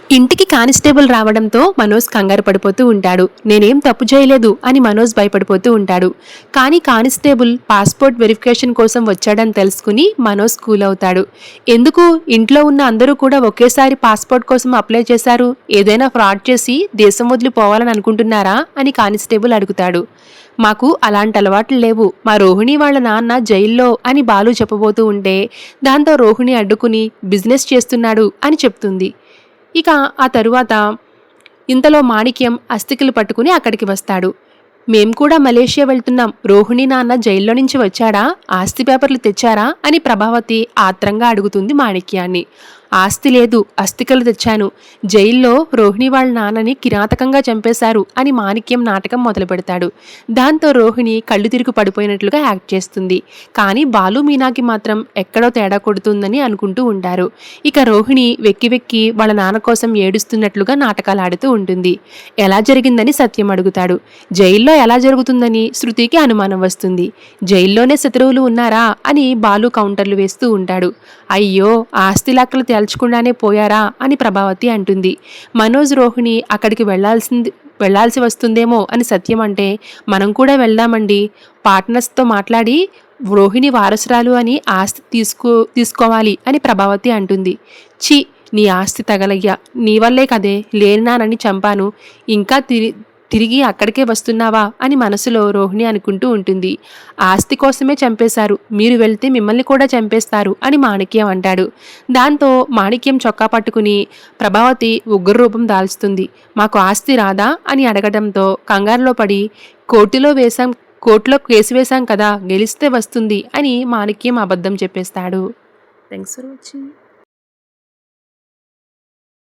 ఇంటికి కానిస్టేబుల్ రావడంతో మనోజ్ కంగారు పడిపోతూ ఉంటాడు. నేనేం తప్పు చేయలేదు అని మనోజ్ భయపడిపోతూ ఉంటాడు. కానీ కానిస్టేబుల్ పాస్పోర్ట్ వెరిఫికేషన్ కోసం వచ్చాడని తెలుసుకుని మనోజ్ కూల్ అవుతాడు. ఎందుకు ఇంట్లో ఉన్న అందరూ కూడా ఒకేసారి పాస్పోర్ట్ కోసం అప్లై చేశారు? ఏదైనా ఫ్రాడ్ చేసి దేశం వదిలిపోవాలని అనుకుంటున్నారా అని కానిస్టేబుల్ అడుగుతాడు. మాకు అలాంటి అలవాట్లు లేవు, మా రోహిణి వాళ్ళ నాన్న జైల్లో అని బాలు చెప్పబోతూ ఉంటే దాంతో రోహిణి అడ్డుకుని బిజినెస్ చేస్తున్నాడు అని చెప్తుంది. ఇక ఆ తరువాత ఇంతలో మాణిక్యం అస్థికలు పట్టుకుని అక్కడికి వస్తాడు. మేం కూడా మలేషియా వెళ్తున్నాం, రోహిణి నాన్న జైల్లో నుంచి వచ్చాడా, ఆస్తి పేపర్లు తెచ్చారా అని ప్రభావతి ఆత్రంగా అడుగుతుంది మాణిక్యాన్ని. ఆస్తి లేదు, అస్థికలు తెచ్చాను, జైల్లో రోహిణి వాళ్ళ నాన్నని కిరాతకంగా చంపేశారు అని మాణిక్యం నాటకం మొదలు పెడతాడు. దాంతో రోహిణి కళ్ళు తిరిగి పడిపోయినట్లుగా యాక్ట్ చేస్తుంది. కానీ బాలు మీనాకి మాత్రం ఎక్కడో తేడా కొడుతుందని అనుకుంటూ ఉంటారు. ఇక రోహిణి వెక్కి వెక్కి వాళ్ళ నాన్న కోసం ఏడుస్తున్నట్లుగా నాటకాలు ఆడుతూ ఉంటుంది. ఎలా జరిగిందని సత్యం అడుగుతాడు. జైల్లో ఎలా జరుగుతుందని శృతికి అనుమానం వస్తుంది. జైల్లోనే శత్రువులు ఉన్నారా అని బాలు కౌంటర్లు వేస్తూ ఉంటాడు. అయ్యో, ఆస్తి లెక్కలు తేల్చకుండానే పోయారా అని ప్రభావతి అంటుంది. మనోజ్ రోహిణి అక్కడికి వెళ్లాల్సి వస్తుందేమో అని సత్యం అంటే, మనం కూడా వెళ్దామండి, పార్ట్నర్స్తో మాట్లాడి రోహిణి వారసురాలు అని ఆస్తి తీసుకోవాలి అని ప్రభావతి అంటుంది. ఛీ, నీ ఆస్తి తగలయ్యా, నీ వల్లే కదే లేనానని చంపాను, ఇంకా తిరిగి అక్కడికే వస్తున్నావా అని మనసులో రోహిణి అనుకుంటూ ఉంటుంది. ఆస్తి కోసమే చంపేశారు, మీరు వెళ్తే మిమ్మల్ని కూడా చంపేస్తారు అని మాణిక్యం అంటాడు. దాంతో మాణిక్యం చొక్కా పట్టుకుని ప్రభావతి ఉగ్ర రూపం దాల్చుతుంది. మాకు ఆస్తి రాదా అని అడగడంతో కంగారులో పడి కోర్టులో కేసు వేశాం కదా, గెలిస్తే వస్తుంది అని మాణిక్యం అబద్ధం చెప్పేస్తాడు. Thanks for watching.